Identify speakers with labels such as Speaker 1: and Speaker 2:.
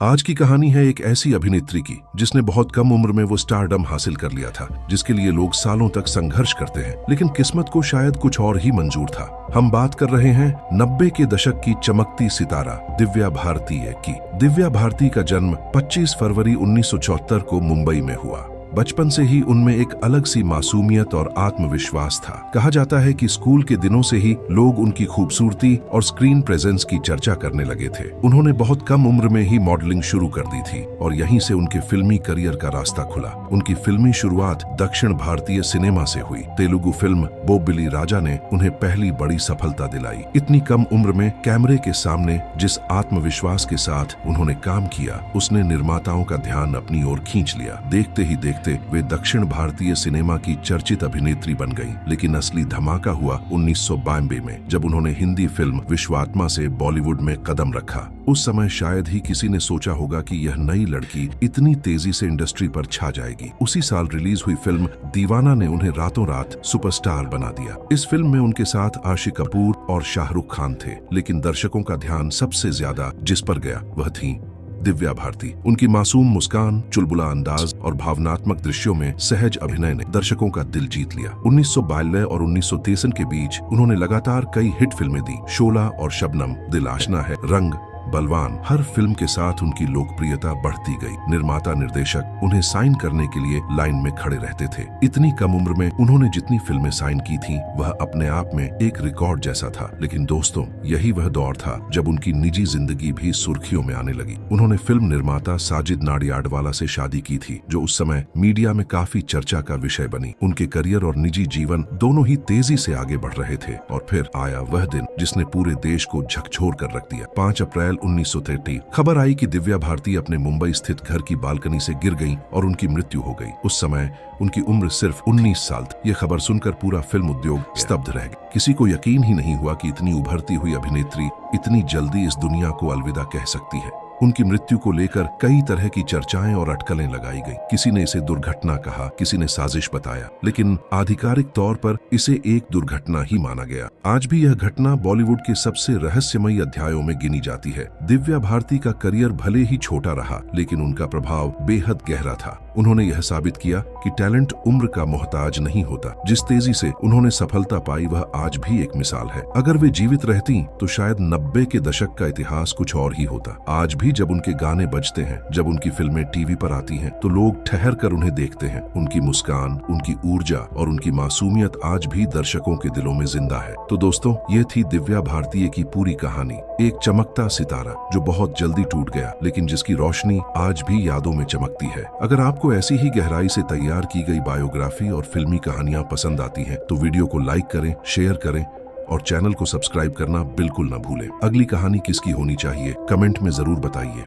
Speaker 1: आज की कहानी है एक ऐसी अभिनेत्री की जिसने बहुत कम उम्र में वो स्टारडम हासिल कर लिया था, जिसके लिए लोग सालों तक संघर्ष करते हैं, लेकिन किस्मत को शायद कुछ और ही मंजूर था। हम बात कर रहे हैं 90 के दशक की चमकती सितारा दिव्या भारतीय की। दिव्या भारती का जन्म 25 फरवरी 1974 को मुंबई में हुआ। बचपन से ही उनमें एक अलग सी मासूमियत और आत्मविश्वास था। कहा जाता है कि स्कूल के दिनों से ही लोग उनकी खूबसूरती और स्क्रीन प्रेजेंस की चर्चा करने लगे थे। उन्होंने बहुत कम उम्र में ही मॉडलिंग शुरू कर दी थी और यहीं से उनके फिल्मी करियर का रास्ता खुला। उनकी फिल्मी शुरुआत दक्षिण भारतीय सिनेमा से हुई। तेलुगु फिल्म बोबिली राजा ने उन्हें पहली बड़ी सफलता दिलाई। इतनी कम उम्र में कैमरे के सामने जिस आत्मविश्वास के साथ उन्होंने काम किया, उसने निर्माताओं का ध्यान अपनी ओर खींच लिया। देखते ही देखते वे दक्षिण भारतीय सिनेमा की चर्चित अभिनेत्री बन गईं। लेकिन असली धमाका हुआ 1992 में, जब उन्होंने हिंदी फिल्म विश्वात्मा से बॉलीवुड में कदम रखा। उस समय शायद ही किसी ने सोचा होगा कि यह नई लड़की इतनी तेजी से इंडस्ट्री पर छा जाएगी। उसी साल रिलीज हुई फिल्म दीवाना ने उन्हें रातों रात सुपरस्टार बना दिया। इस फिल्म में उनके साथ आशी कपूर और शाहरुख खान थे, लेकिन दर्शकों का ध्यान सबसे ज्यादा जिस पर गया वह थी दिव्या भारती। उनकी मासूम मुस्कान, चुलबुला अंदाज और भावनात्मक दृश्यों में सहज अभिनय ने दर्शकों का दिल जीत लिया। 1992 और 1963 के बीच उन्होंने लगातार कई हिट फिल्में दी। शोला और शबनम, दिल आशना है, रंग, बलवान। हर फिल्म के साथ उनकी लोकप्रियता बढ़ती गई। निर्माता निर्देशक उन्हें साइन करने के लिए लाइन में खड़े रहते थे। इतनी कम उम्र में उन्होंने जितनी फिल्में साइन की थीं, वह अपने आप में एक रिकॉर्ड जैसा था। लेकिन दोस्तों, यही वह दौर था जब उनकी निजी जिंदगी भी सुर्खियों में आने लगी। उन्होंने फिल्म निर्माता साजिद नाडियाडवाला से शादी की थी, जो उस समय मीडिया में काफी चर्चा का विषय बनी। उनके करियर और निजी जीवन दोनों ही तेजी से आगे बढ़ रहे थे। और फिर आया वह दिन जिसने पूरे देश को झकझोर कर रख दिया। 5 अप्रैल 1930 खबर आई कि दिव्या भारती अपने मुंबई स्थित घर की बालकनी से गिर गईं और उनकी मृत्यु हो गई। उस समय उनकी उम्र सिर्फ 19 साल थी। ये खबर सुनकर पूरा फिल्म उद्योग स्तब्ध रह गया। किसी को यकीन ही नहीं हुआ कि इतनी उभरती हुई अभिनेत्री इतनी जल्दी इस दुनिया को अलविदा कह सकती है। उनकी मृत्यु को लेकर कई तरह की चर्चाएं और अटकलें लगाई गई। किसी ने इसे दुर्घटना कहा, किसी ने साजिश बताया, लेकिन आधिकारिक तौर पर इसे एक दुर्घटना ही माना गया। आज भी यह घटना बॉलीवुड के सबसे रहस्यमयी अध्यायों में गिनी जाती है। दिव्या भारती का करियर भले ही छोटा रहा, लेकिन उनका प्रभाव बेहद गहरा था। उन्होंने यह साबित किया कि टैलेंट उम्र का मोहताज नहीं होता। जिस तेजी से उन्होंने सफलता पाई, वह आज भी एक मिसाल है। अगर वे जीवित रहती तो शायद 90 के दशक का इतिहास कुछ और ही होता। आज भी जब उनके गाने बजते हैं, जब उनकी फिल्में टीवी पर आती हैं, तो लोग ठहर कर उन्हें देखते हैं। उनकी मुस्कान, उनकी ऊर्जा और उनकी मासूमियत आज भी दर्शकों के दिलों में जिंदा है। तो दोस्तों, ये थी दिव्या भारतीय की पूरी कहानी। एक चमकता सितारा जो बहुत जल्दी टूट गया, लेकिन जिसकी रोशनी आज भी यादों में चमकती है। अगर आपको ऐसी ही गहराई से तैयार की गई बायोग्राफी और फिल्मी कहानियां पसंद आती हैं, तो वीडियो को लाइक करें, शेयर करें और चैनल को सब्सक्राइब करना बिल्कुल न भूलें। अगली कहानी किसकी होनी चाहिए, कमेंट में जरूर बताइए।